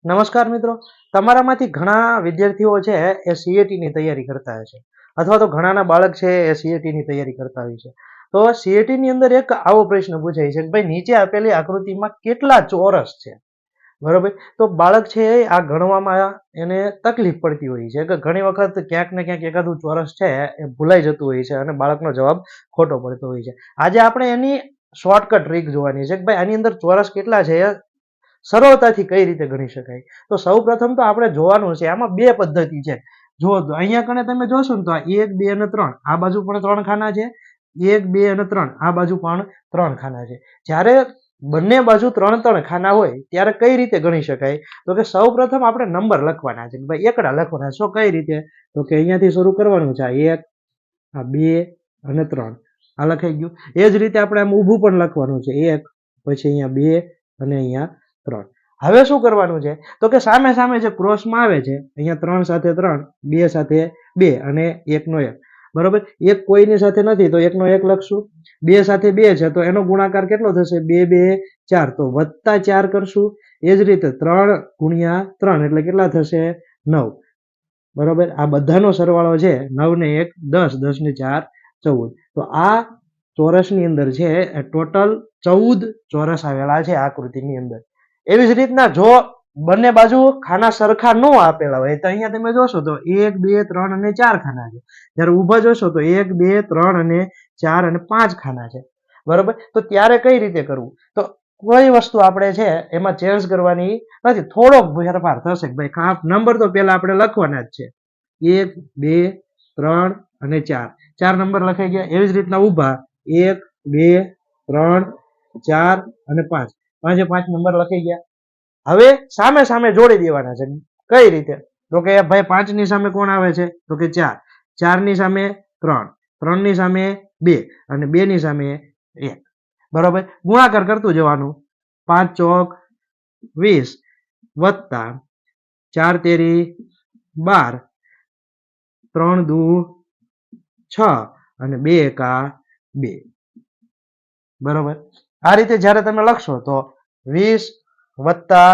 નમસ્કાર મિત્રો, તમારામાંથી ઘણા વિદ્યાર્થીઓ છે એ સીએટીની તૈયારી કરતા હશે અથવા તો ઘણાના બાળક છે એ સીએટીની તૈયારી કરતા હોય છે. તો સીએટીની અંદર એક આવો પ્રશ્ન પૂછાય છે કે ભાઈ નીચે આપેલી આકૃતિમાં કેટલા ચોરસ છે, બરોબર? તો બાળક છે આ ગણવામાં એને તકલીફ પડતી હોય છે કે ઘણી વખત ક્યાંક ને ક્યાંક એકાદું ચોરસ છે એ ભૂલાઈ જતું હોય છે અને બાળકનો જવાબ ખોટો પડતો હોય છે. આજે આપણે એની શોર્ટકટ ટ્રીક જોવાની છે કે ભાઈ આની અંદર ચોરસ કેટલા છે એ સરળતાથી કઈ રીતે ગણી શકાય. તો સૌ પ્રથમ તો આપણે જોવાનું છે આમાં બે પદ્ધતિ છે. જો અહીંયા કણે તમે જોશો ને તો 1 2 અને 3 આ બાજુ પણ 3 ખાના છે, 1 2 અને 3 આ બાજુ પણ 3 ખાના છે. જ્યારે બંને બાજુ 3 ખાના હોય ત્યારે કઈ રીતે ગણી શકાય? તો કે સૌ પ્રથમ આપણે નંબર લખવાના છે, ભાઈ એકડા લખવાના. શું કઈ રીતે? તો કે અહીંયાથી શરૂ કરવાનું છે, 1 આ 2 અને 3 આ લખાઈ ગયું. એ જ રીતે આપણે આમ ઊભું પણ લખવાનું છે, 1 પછી અહીંયા 2 અને અહીંયા 3. હવે શું કરવાનું છે? તો કે સામે સામે જે ક્રોસમાં આવે છે અહીંયા 3 સાથે 3, 2 સાથે 2 અને 1 નો 1, બરોબર? એક કોઈની સાથે નથી તો 1 નો 1 લખશું. 2 સાથે 2 છે તો એનો ગુણાકાર કેટલો થશે? 2 2 4, તો વત્તા 4 કરશું. એ જ રીતે 3 ગુણ્યા 3 એટલે કેટલા થશે? 9, બરોબર? આ બધાનો સરવાળો છે 9 ને 1 10, 10 ને 4 14. તો આ ચોરસની અંદર છે એ ટોટલ 14 ચોરસ આવેલા છે આકૃતિની અંદર. એવી જ રીતના જો બંને બાજુ ખાના સરખા ન આપેલા હોય તો અહીંયા તમે જોશો તો 1 2 3 અને 4 ખાના છે. જ્યારે ઊભા જોશો તો 1 2 3 અને 4 અને 5 ખાના છે, બરોબર? તો ત્યારે કઈ રીતે કરવું? તો કોઈ વસ્તુ આપણે છે એમાં ચેન્જ કરવાની નથી, થોડોક ફેરફાર થશે. ભાઈ નંબર તો પેલા આપણે લખવાના જ છે, 1 2 3 અને 4, 4 નંબર લખાઈ ગયા. એવી જ રીતના ઊભા 1 2 3 4 અને 5, 5 નંબર લખાઈ ગયા. હવે સામે સામે જોડી દેવાના છે. કઈ રીતે? તો કે ભાઈ 5 ની સામે કોણ આવે છે? તો કે 4, 4 ની સામે 3, 3 ની સામે 2 અને 2 ની સામે 1, બરોબર? ગુણાકાર કરતું જવાનું. 5 ચોક 20 વત્તા 4 તેરી 12, 3 દુ 6 અને 2 એકા 2, બરોબર? આ રીતે જ્યારે તમે લખશો તો 20 વત્તા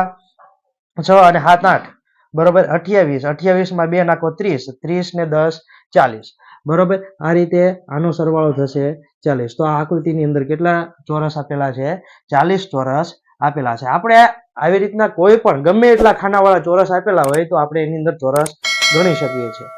6 અને 7 8, બરોબર? 28, 28 માં 2 નાખો 30, 30 ને 10 40, બરોબર? આ રીતે આનો સરવાળો થશે 40. તો આ આકૃતિની અંદર કેટલા ચોરસ આપેલા છે? 40 ચોરસ આપેલા છે. આપણે આવી રીતના કોઈ પણ ગમે એટલા ખાનાવાળા ચોરસ આપેલા હોય તો આપણે એની અંદર ચોરસ ગણી શકીએ છીએ.